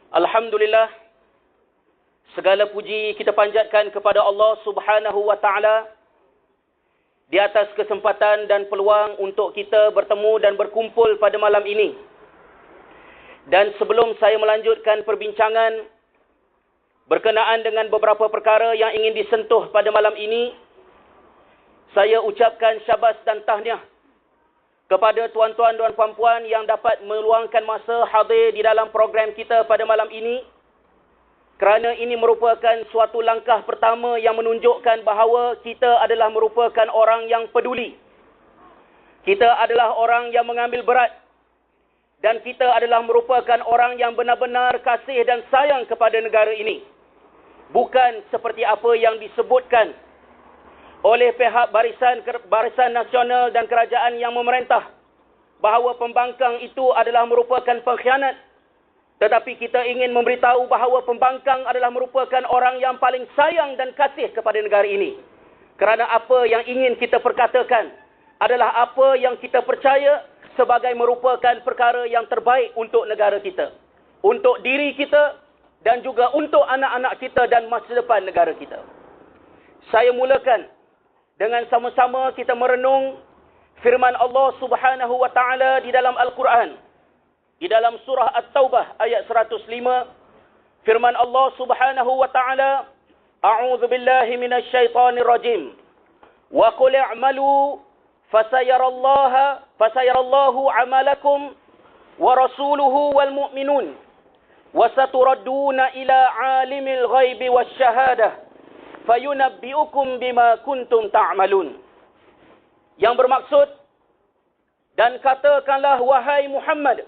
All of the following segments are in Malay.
Alhamdulillah, segala puji kita panjatkan kepada Allah Subhanahu wa Ta'ala di atas kesempatan dan peluang untuk kita bertemu dan berkumpul pada malam ini. Dan sebelum saya melanjutkan perbincangan berkenaan dengan beberapa perkara yang ingin disentuh pada malam ini, saya ucapkan syabas dan tahniah kepada tuan-tuan dan puan-puan yang dapat meluangkan masa hadir di dalam program kita pada malam ini, kerana ini merupakan suatu langkah pertama yang menunjukkan bahawa kita adalah merupakan orang yang peduli. Kita adalah orang yang mengambil berat, dan kita adalah merupakan orang yang benar-benar kasih dan sayang kepada negara ini. Bukan seperti apa yang disebutkan oleh pihak Barisan Nasional dan kerajaan yang memerintah, bahawa pembangkang itu adalah merupakan pengkhianat. Tetapi kita ingin memberitahu bahawa pembangkang adalah merupakan orang yang paling sayang dan kasih kepada negara ini. Kerana apa yang ingin kita perkatakan adalah apa yang kita percaya sebagai merupakan perkara yang terbaik untuk negara kita, untuk diri kita dan juga untuk anak-anak kita dan masa depan negara kita. Saya mulakan dengan sama-sama kita merenung firman Allah Subhanahu wa Ta'ala di dalam Al-Quran. Di dalam surah At-Taubah ayat 105, firman Allah Subhanahu wa Ta'ala, A'udzu billahi minasy syaithanir rajim. Wa qul i'malu fasayarallahu 'amalakum wa rasuluhu wal mu'minun wa saturadduna ila 'alimil ghaibi wasyahadah fayunabbi'ukum bima kuntum ta'malun. Yang bermaksud, dan katakanlah wahai Muhammad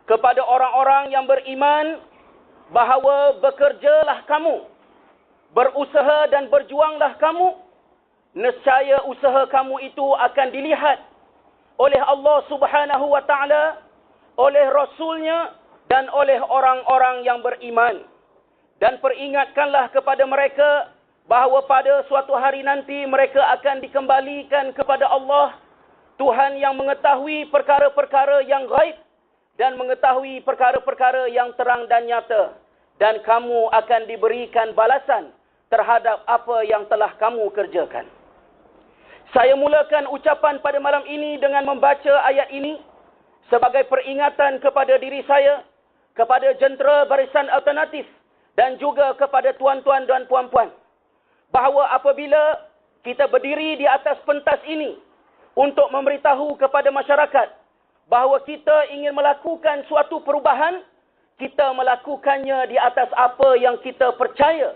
kepada orang-orang yang beriman bahawa bekerjalah kamu, berusaha dan berjuanglah kamu, nescaya usaha kamu itu akan dilihat oleh Allah Subhanahu wa Ta'ala, oleh Rasulnya dan oleh orang-orang yang beriman. Dan peringatkanlah kepada mereka bahawa pada suatu hari nanti mereka akan dikembalikan kepada Allah, Tuhan yang mengetahui perkara-perkara yang gaib dan mengetahui perkara-perkara yang terang dan nyata. Dan kamu akan diberikan balasan terhadap apa yang telah kamu kerjakan. Saya mulakan ucapan pada malam ini dengan membaca ayat ini sebagai peringatan kepada diri saya, kepada jentera Barisan Alternatif dan juga kepada tuan-tuan dan puan-puan, bahawa apabila kita berdiri di atas pentas ini untuk memberitahu kepada masyarakat bahawa kita ingin melakukan suatu perubahan, kita melakukannya di atas apa yang kita percaya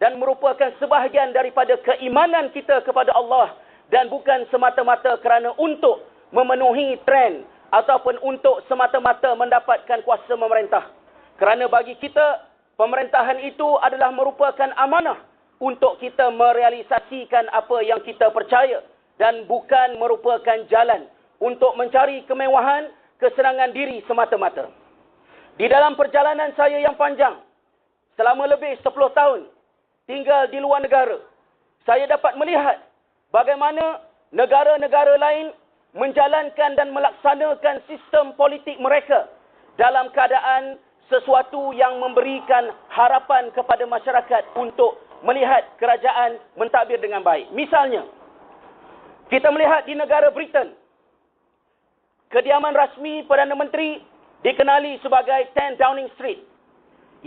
dan merupakan sebahagian daripada keimanan kita kepada Allah, dan bukan semata-mata kerana untuk memenuhi trend ataupun untuk semata-mata mendapatkan kuasa memerintah. Kerana bagi kita, pemerintahan itu adalah merupakan amanah untuk kita merealisasikan apa yang kita percaya dan bukan merupakan jalan untuk mencari kemewahan, kesenangan diri semata-mata. Di dalam perjalanan saya yang panjang, selama lebih 10 tahun tinggal di luar negara, saya dapat melihat bagaimana negara-negara lain menjalankan dan melaksanakan sistem politik mereka dalam keadaan sesuatu yang memberikan harapan kepada masyarakat untuk melihat kerajaan mentadbir dengan baik. Misalnya, kita melihat di negara Britain, kediaman rasmi Perdana Menteri dikenali sebagai 10 Downing Street,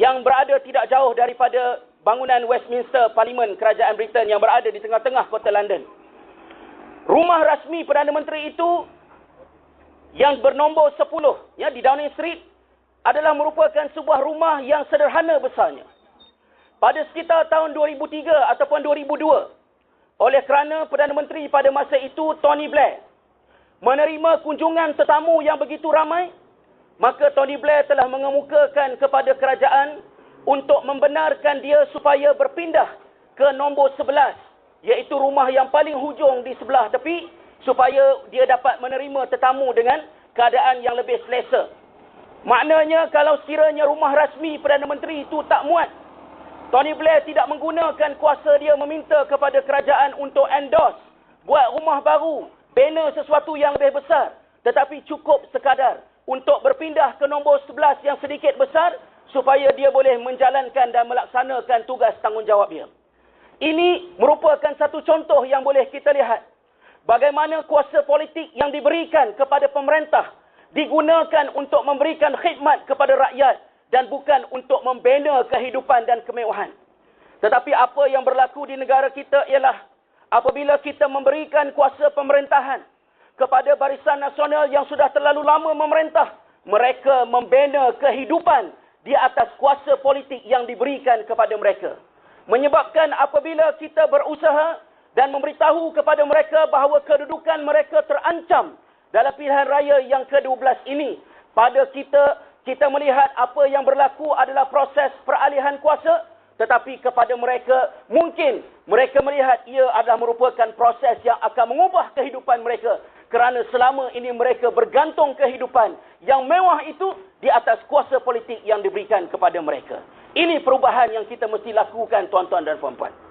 yang berada tidak jauh daripada bangunan Westminster Parlimen Kerajaan Britain yang berada di tengah-tengah kota London. Rumah rasmi Perdana Menteri itu yang bernombor 10 di Downing Street adalah merupakan sebuah rumah yang sederhana besarnya. Pada sekitar tahun 2003 ataupun 2002, oleh kerana Perdana Menteri pada masa itu, Tony Blair, menerima kunjungan tetamu yang begitu ramai, maka Tony Blair telah mengemukakan kepada kerajaan untuk membenarkan dia supaya berpindah ke nombor 11, iaitu rumah yang paling hujung di sebelah tepi, supaya dia dapat menerima tetamu dengan keadaan yang lebih selesa. Maknanya, kalau sekiranya rumah rasmi Perdana Menteri itu tak muat, Tony Blair tidak menggunakan kuasa dia meminta kepada kerajaan untuk endorse, buat rumah baru, banner sesuatu yang lebih besar, tetapi cukup sekadar untuk berpindah ke nombor 11 yang sedikit besar, supaya dia boleh menjalankan dan melaksanakan tugas tanggungjawab dia. Ini merupakan satu contoh yang boleh kita lihat bagaimana kuasa politik yang diberikan kepada pemerintah digunakan untuk memberikan khidmat kepada rakyat dan bukan untuk membina kehidupan dan kemewahan. Tetapi apa yang berlaku di negara kita ialah apabila kita memberikan kuasa pemerintahan kepada Barisan Nasional yang sudah terlalu lama memerintah, mereka membina kehidupan di atas kuasa politik yang diberikan kepada mereka. Menyebabkan apabila kita berusaha dan memberitahu kepada mereka bahawa kedudukan mereka terancam dalam pilihan raya yang ke-12 ini, pada kita melihat apa yang berlaku adalah proses peralihan kuasa, tetapi kepada mereka, mungkin mereka melihat ia adalah merupakan proses yang akan mengubah kehidupan mereka, kerana selama ini mereka bergantung kehidupan yang mewah itu di atas kuasa politik yang diberikan kepada mereka. Ini perubahan yang kita mesti lakukan, tuan-tuan dan puan-puan.